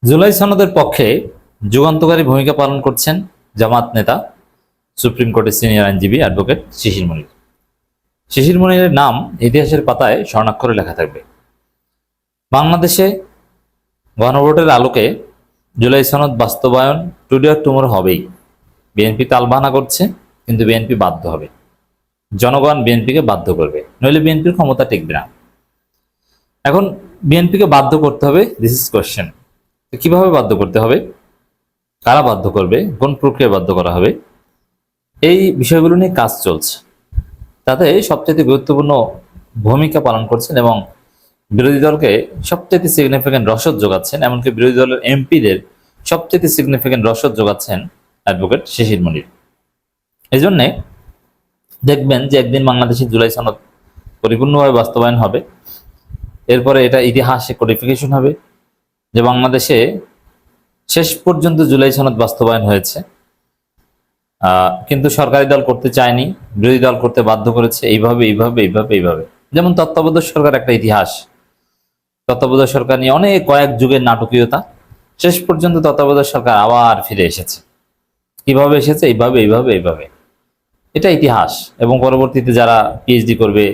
জুলাই সনদের পক্ষে যুগান্তকারী ভূমিকা পালন করছেন জামাত নেতা সুপ্রিম কোর্টের সিনিয়র আইনজীবী অ্যাডভোকেট শিশির মনির। শিশির মনিরের নাম ইতিহাসের পাতায় স্বর্ণাক্ষরে লেখা থাকবে। বাংলাদেশে গণভোটের আলোকে জুলাই সনদ বাস্তবায়ন টুডে অর টুমোরো হবেই। বিএনপি তালবাহানা করছে, কিন্তু বিএনপি বাধ্য হবে। জনগণ বিএনপিকে বাধ্য করবে, নইলে বিএনপির ক্ষমতা টিকবে না। এখন বিএনপিকে বাধ্য করতে হবে, দিস ইজ কোয়েশ্চেন। কিভাবে বাধ্য করতে হবে, কারা বাধ্য করবে, কোন প্রক্রিয়া বাধ্য করা হবে, এই বিষয়গুলো নিয়ে কাজ চলছে। তাতে সবচেয়ে গুরুত্বপূর্ণ ভূমিকা পালন করছেন এবং বিরোধী দলকে সবচেয়ে সিগনিফিক্যান্ট রসদ যোগাচ্ছেন, এমনকি বিরোধী দলের এমপিদের সবচেয়ে সিগনিফিক্যান্ট রসদ যোগাচ্ছেন অ্যাডভোকেট শিশির মনির। এই জন্যে দেখবেন যে একদিন বাংলাদেশের জুলাই সনদ পরিপূর্ণভাবে বাস্তবায়ন হবে, এরপরে এটা ইতিহাসে কোডিফিকেশন হবে যে বাংলাদেশে শেষ পর্যন্ত জুলাই সনদ বাস্তবায়ন হয়েছে, কিন্তু সরকারি দল করতে চায়নি, বিরোধী দল করতে বাধ্য করেছে। এইভাবে এইভাবে এইভাবে এইভাবে, যেমন তত্ত্বাবধায়ক সরকার একটা ইতিহাস। তত্ত্বাবধায়ক সরকার নিয়ে অনেক কয়েক যুগের নাটকীয়তা, শেষ পর্যন্ত তত্ত্বাবধায়ক সরকার আবার ফিরে এসেছে। কিভাবে এসেছে? এইভাবে এইভাবে এইভাবে, এটা ইতিহাস। এবং পরবর্তীতে যারা পিএইচডি করবে,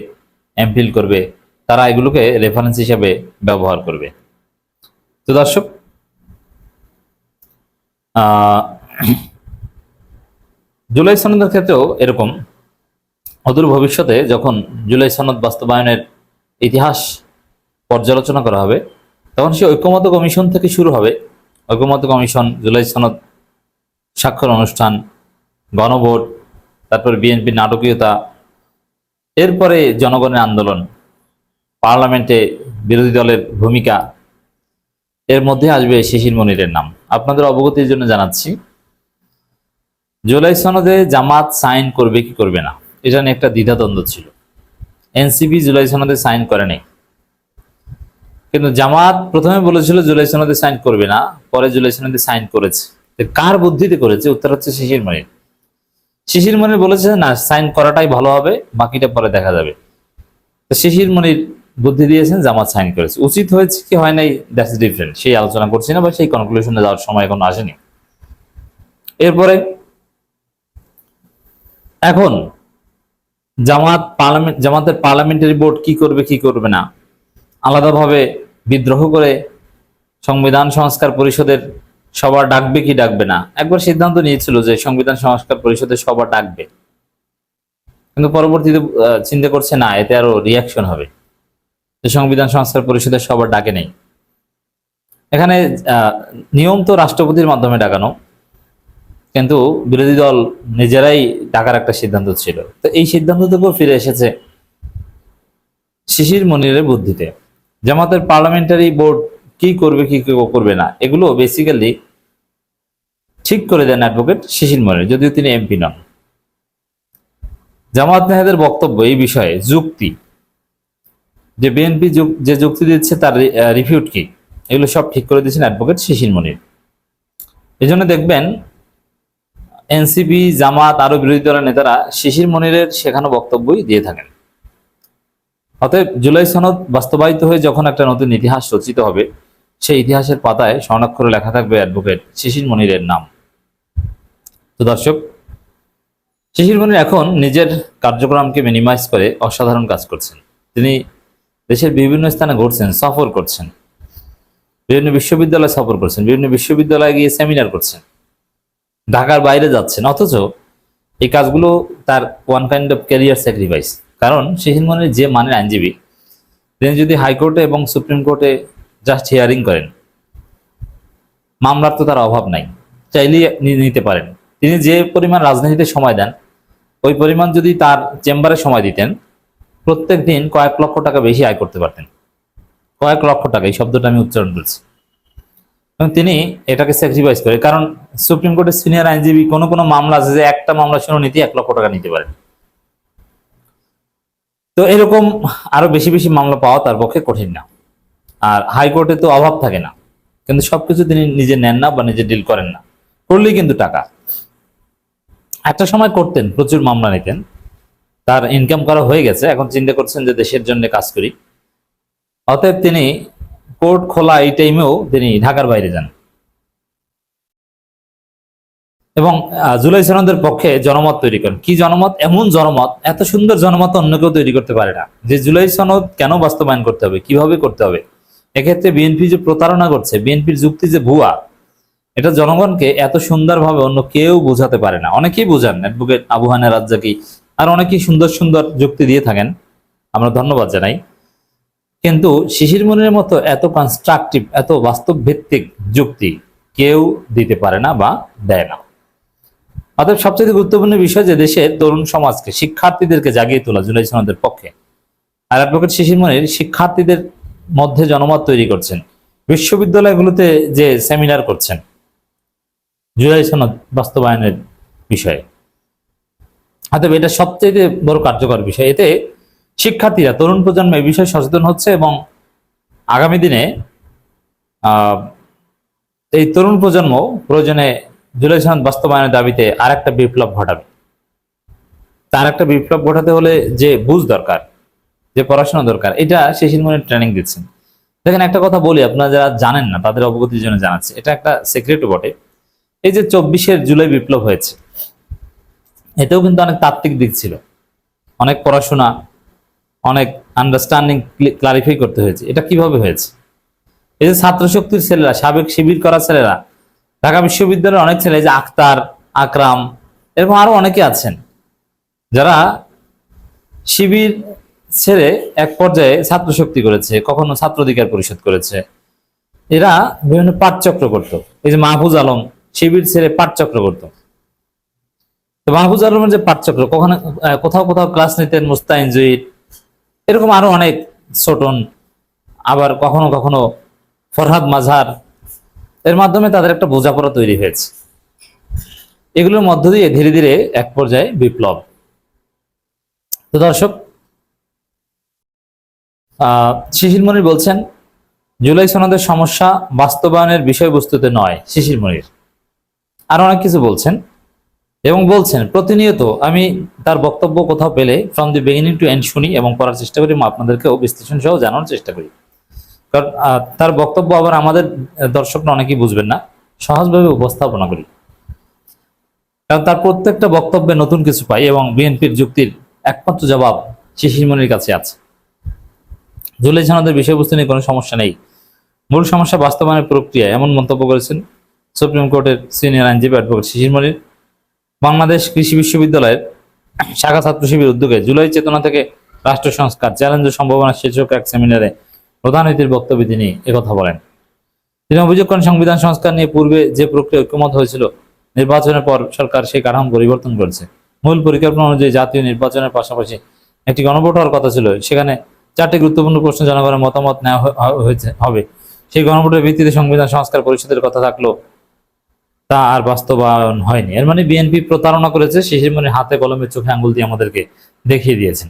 এমফিল করবে, তারা এগুলোকে রেফারেন্স হিসেবে ব্যবহার করবে। তো দর্শক, জুলাই সনদের ক্ষেত্রেও এরকম অদূর ভবিষ্যতে যখন জুলাই সনদ বাস্তবায়নের ইতিহাস পর্যালোচনা করা হবে, তখন সে ঐক্যমত্য কমিশন থেকে শুরু হবে। ঐক্যমত্য কমিশন, জুলাই সনদ স্বাক্ষর অনুষ্ঠান, গণভোট, তারপর বিএনপির নাটকীয়তা, এরপরে জনগণের আন্দোলন, পার্লামেন্টে বিরোধী দলের ভূমিকা, এর মধ্যে আসবে শিশির মনিরের নাম। আপনাদের অবগতির জন্য জানাচ্ছি, জুলাই সনদে জামাত সাইন করবে কি করবে না, এটা নিয়ে একটা দ্বিধাদ্বন্দ্ব ছিল। এনসিপি জুলাই সনদে সাইন করে নাই, কিন্তু জামাত প্রথমে বলেছিল জুলাই সনদে সাইন করবে না, পরে জুলাই সনদে সাইন করেছে। কার বুদ্ধিতে করেছে? উত্তর হচ্ছে শিশির মনির। শিশির মনির বলেছে না, সাইন করাটাই ভালো হবে, বাকিটা পরে দেখা যাবে। তো শিশির মনির বুদ্ধি দিয়েছেন, জামাত সাইন করেছে। উচিত হয়েছে কি হয় নাই, দ্যাটস ডিফারেন্ট, সেই আলোচনা করছি না, বা সেই কনক্লুশনে যাওয়ার সময় এখন আসেনি। এরপরে এখন জামাতের পার্লামেন্টারি বোর্ড কি করবে কি করবে না, আলাদাভাবে বিদ্রোহ করে সংবিধান সংস্কার পরিষদের সভা ডাকবে কি ডাকবে না। একবার সিদ্ধান্ত নিয়েছিল যে সংবিধান সংস্কার পরিষদের সভা ডাকবে, কিন্তু পরবর্তীতে চিন্তা করছে না, এতে আরো রিয়াকশন হবে, যে সংবিধান সংস্কার পরিষদের সভা ডাকে নেই। এখানে নিয়ম তো রাষ্ট্রপতির মাধ্যমে ডাকানো, কিন্তু বিরোধী দল নিজেরাই ডাকার একটা সিদ্ধান্ত ছিল। তো এই সিদ্ধান্ত থেকেও ফিরে এসেছে শিশির মনিরের বুদ্ধিতে। জামাতের পার্লামেন্টারি বোর্ড কি করবে কি করবে না, এগুলো বেসিক্যালি ঠিক করে দেন অ্যাডভোকেট শিশির মনির, যদিও তিনি এমপি নন। জামাত নেতাদের বক্তব্য এই বিষয়ে যুক্তি, যে বিএনপি যে যুক্তি দিচ্ছে তার রিফিউট কি, এগুলো সব ঠিক করে দিয়েছেন অ্যাডভোকেট শিশির মনির। এই জন্য দেখবেন এনসিপি, জামাত, আরো বিরোধী দলের নেতারা শিশির মনিরের শেখানো বক্তব্যই দিয়ে থাকেন। অতএব জুলাই সনদ বাস্তবায়িত হয়ে যখন একটা নতুন ইতিহাস রচিত হবে, সেই ইতিহাসের পাতায় স্বর্ণাক্ষরে লেখা থাকবে অ্যাডভোকেট শিশির মনিরের নাম। তো দর্শক, শিশির মনির এখন নিজের কার্যক্রমকে মিনিমাইজ করে অসাধারণ কাজ করছেন। তিনি দেশের বিভিন্ন স্থানে ঘুরছেন, সফর করছেন, বিভিন্ন বিশ্ববিদ্যালয় সফর করছেন, বিভিন্ন বিশ্ববিদ্যালয়ে গিয়ে সেমিনার করছেন, ঢাকার বাইরে যাচ্ছেন। অথচ এই কাজগুলো তার one kind of career sacrifice. কারণ শিশির মনির যে মানের আইনজীবী, তিনি যদি হাইকোর্টে এবং সুপ্রিম কোর্টে জাস্ট হিয়ারিং করেন, মামলার তো তার অভাব নাই, চাইলেই নিতে পারেন। তিনি যে পরিমাণ রাজনীতিতে সময় দেন, ওই পরিমাণ যদি তার চেম্বারে সময় দিতেন, প্রত্যেক দিন কয়েক লক্ষ টাকা বেশি আয় করতে পারতেন। কয়েক লক্ষ টাকা, এই শব্দটা আমি উচ্চারণ করছি। এবং তিনি এটাকে স্যাক্রিফাইস করে, কারণ সুপ্রিম কোর্টের সিনিয়র আইনজীবী কোনো কোনো মামলা আছে যে একটা মামলা শুনানিতে 1 লক্ষ টাকা নিতে পারেন। তো এরকম আরো বেশি বেশি মামলা পাওয়া তার পক্ষে কঠিন না। আর হাইকোর্টে তো অভাব থাকে না, কিন্তু সবকিছু তিনি নিজে নেন না বা নিজে ডিল করেন না, করলেই কিন্তু টাকা। একটা সময় করতেন, প্রচুর মামলা নিতেন, তার ইনকাম করা হয়ে গেছে, এখন চিন্তা করছেন যে দেশের জন্য কাজ করি। অতএব তিনি কোর্ট খোলা এই টাইমেও তিনি ঢাকার বাইরে যান এবং জুলাই সনদের পক্ষে জনমত তৈরি করেন। কি জনমত? এমন জনমত, এত সুন্দর জনমত অন্য কেউ তৈরি করতে পারে না, যে জুলাই সনদ কেন বাস্তবায়ন করতে হবে, কিভাবে করতে হবে। এক্ষেত্রে বিএনপি যে প্রতারণা করছে, বিএনপির যুক্তি যে ভুয়া, এটা জনগণকে এত সুন্দরভাবে অন্য কেউ বোঝাতে পারে না। অনেকেই বোঝান, অ্যাডভোকেট আবু হায়দার রাজ্জাকী আর অনেকেই সুন্দর সুন্দর যুক্তি দিয়ে থাকেন, আমরা ধন্যবাদ জানাই। কিন্তু শিশির মনিরের মতো এত কনস্ট্রাকটিভ, এত বাস্তব ভিত্তিক যুক্তি কেউ দিতে পারে না বা দেয় না। অতএব সবচেয়ে গুরুত্বপূর্ণ বিষয় যে দেশের তরুণ সমাজকে, শিক্ষার্থীদেরকে জাগিয়ে তোলা জুলাই সনদের পক্ষে। আর অ্যাডভোকেট শিশির মনির শিক্ষার্থীদের মধ্যে জনমত তৈরি করছেন, বিশ্ববিদ্যালয়গুলোতে যে সেমিনার করছেন জুলাই সনদ বাস্তবায়নের বিষয়ে। অতএব এটা সবচেয়ে বড় কার্যকর বিষয়। এতে শিক্ষার্থীরা, তরুণ প্রজন্ম এই বিষয়ে সচেতন হচ্ছে এবং আগামী দিনে এই তরুণ প্রজন্ম প্রয়োজনে জুলাই সনদ বাস্তবায়নের দাবিতে আর একটা বিপ্লব ঘটাবে। তার একটা বিপ্লব ঘটাতে হলে যে বুঝ দরকার, যে পড়াশোনা দরকার, এটা শিশির মনির ট্রেনিং দিচ্ছেন। দেখেন, একটা কথা বলি, আপনারা যারা জানেন না তাদের অবগতির জন্য জানাচ্ছি, এটা একটা সিক্রেটও বটে। এই যে 24 জুলাই বিপ্লব হয়েছে, এতেও কিন্তু অনেক তাত্ত্বিক দিক ছিল, অনেক পড়াশোনা, অনেক আন্ডারস্ট্যান্ডিং ক্লারিফাই করতে হয়েছে। এটা কিভাবে হয়েছে? এই যে ছাত্র শক্তির ছেলেরা, সাবেক শিবির করা ছেলেরা, ঢাকা বিশ্ববিদ্যালয়ের অনেক ছেলে, যে আখতার, আকরাম, এরকম আরো অনেকে আছেন যারা শিবির ছেড়ে এক পর্যায়ে ছাত্র শক্তি করেছে, কখনো ছাত্র অধিকার পরিষদ করেছে। এরা বিভিন্ন পাঠচক্র করত। এই যে মাহফুজ আলম শিবির ছেড়ে পাঠচক্র করত। তো মাহফুজ আলমের যে পাঠচক্র, কখনো কোথাও কোথাও ক্লাস নিতেন মুস্তাইন জহির, এরকম আরো অনেক, ছোটন, আবার কখনো কখনো ফরহাদ মাজহার, এর মাধ্যমে তাদের একটা বোঝাপড়া তৈরি হয়েছে। এগুলোর মধ্য দিয়ে ধীরে ধীরে এক পর্যায়ে বিপ্লব। তো দর্শক, শিশির মনির বলছেন জুলাই সনদের সমস্যা বাস্তবায়নের বিষয়বস্তুতে নয়। শিশির মনির আর অনেক কিছু বলছেন এবং বলছেন প্রতিনিয়ত আমি তার বক্তব্য কোথাও পেলে from the beginning to end শুনি এবং পড়ার চেষ্টা করি, আপনাদেরকেও বিশ্লেষণ সহ জানানোর চেষ্টা করি। কারণ তার বক্তব্য আবার আমাদের দর্শকরা অনেকেই বুঝবেন না, সহজভাবে উপস্থাপনা করি, কারণ তার প্রত্যেকটা বক্তব্যে নতুন কিছু পাই এবং বিএনপির যুক্তির একমাত্র জবাব শিশির মনির কাছে আছে। জুলাই সনদের বিষয়বস্তু নিয়ে কোনো সমস্যা নেই, মূল সমস্যা বাস্তবায়নের প্রক্রিয়া, এমন মন্তব্য করেছেন সুপ্রিম কোর্টের সিনিয়র আইনজীবী অ্যাডভোকেট শিশির মনির। বাংলাদেশ কৃষি বিশ্ববিদ্যালয়ের শাখা ছাত্র শিবির উদ্যোগে জুলাই চেতনা থেকে রাষ্ট্র সংস্কার, চ্যালেঞ্জ ও সম্ভাবনা শীর্ষক এক সেমিনারে প্রধান অতিথির বক্তব্যে তিনি একথা বলেন। তিনি অভিযোগ করেন সংবিধান সংস্কার নিয়ে পূর্বে যে প্রক্রিয়া ঐক্যমত হয়েছিল, নির্বাচনের পর সরকার সেই কাঠামো পরিবর্তন করেছে। মূল পরিকল্পনা অনুযায়ী জাতীয় নির্বাচনের পাশাপাশি একটি গণভোট হওয়ার কথা ছিল, সেখানে 4টি গুরুত্বপূর্ণ প্রশ্ন জনগণের মতামত নেওয়া হবে। সেই গণভোটের ভিত্তিতে সংবিধান সংস্কার পরিষদের কথা থাকলো, তা আর বাস্তবায়ন হয়নি। এর মানে বিএনপি প্রতারণা করেছে, শিশির মনির হাতে কলমে চোখে আঙ্গুল দিয়ে আমাদেরকে দেখিয়ে দিয়েছেন।